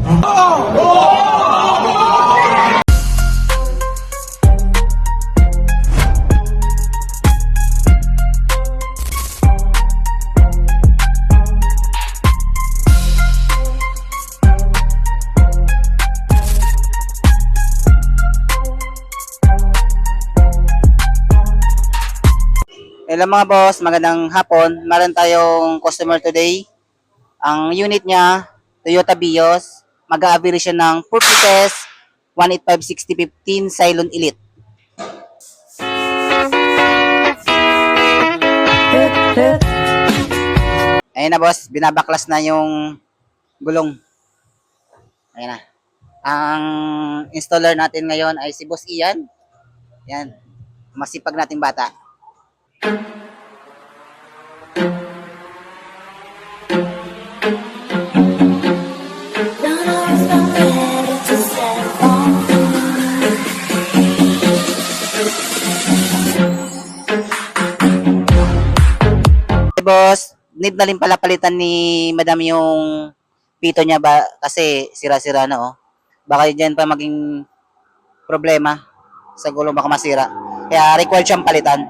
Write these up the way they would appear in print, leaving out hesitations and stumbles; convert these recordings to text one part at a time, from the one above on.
Hello mga boss, magandang hapon. Meron tayong customer today. Ang unit niya, Toyota Vios. Mag-a-average siya ng 4 pieces, 185-60-15 Cylon Elite. Ayun na boss, binabaklas na yung gulong. Ayun na. Ang installer natin ngayon ay si Boss Ian. Yan. Masipag nating bata. Boss, need na rin pala palitan ni Madam yung pito niya ba kasi sira-sira na oh. Baka diyan pa maging problema sa gulong, baka masira. Kaya required siyang palitan.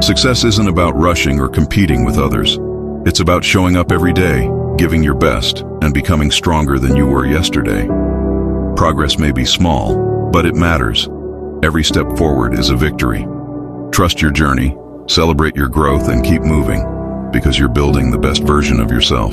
Success isn't about rushing or competing with others. It's about showing up every day, giving your best, and becoming stronger than you were yesterday. Progress may be small, but it matters. Every step forward is a victory. Trust your journey, celebrate your growth, and keep moving, because you're building the best version of yourself.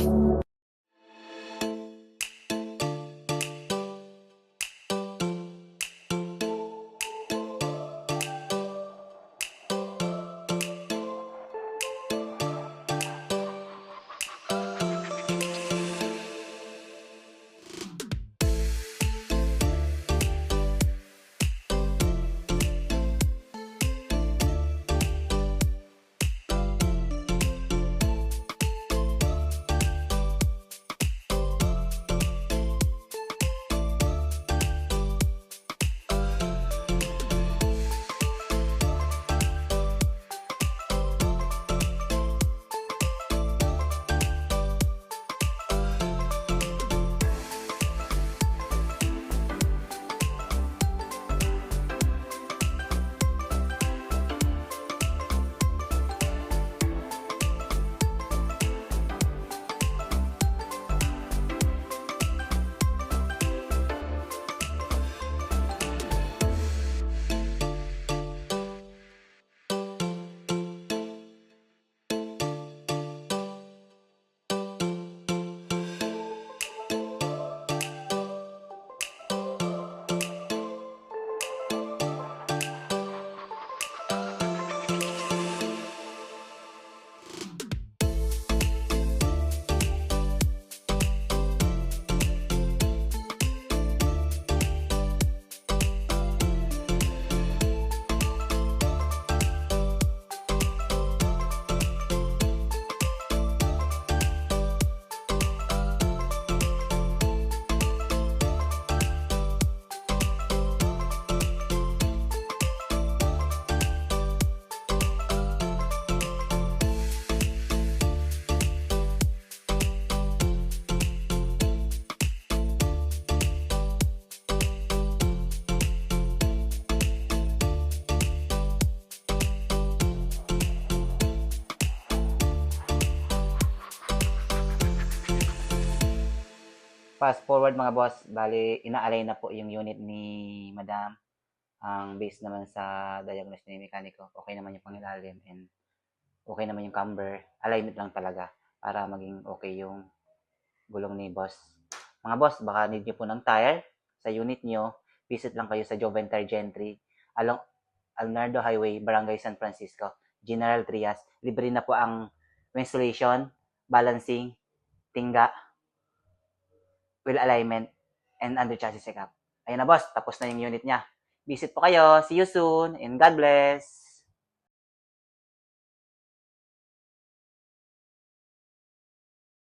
Fast forward mga boss, bali inaalay na po yung unit ni Madam. Ang base naman sa diagnose ni mekaniko, okay naman yung pangilalim and okay naman yung camber. Alignment lang talaga para maging okay yung gulong ni boss. Mga boss, baka need nyo po ng tire sa unit nyo, visit lang kayo sa Joven Tire Gentry along Alnardo Highway, Barangay San Francisco, General Trias. Libre na po ang installation, balancing, tingga, wheel alignment, and under chassis check-up. Ayun na boss, tapos na yung unit niya. Visit po kayo. See you soon, and God bless!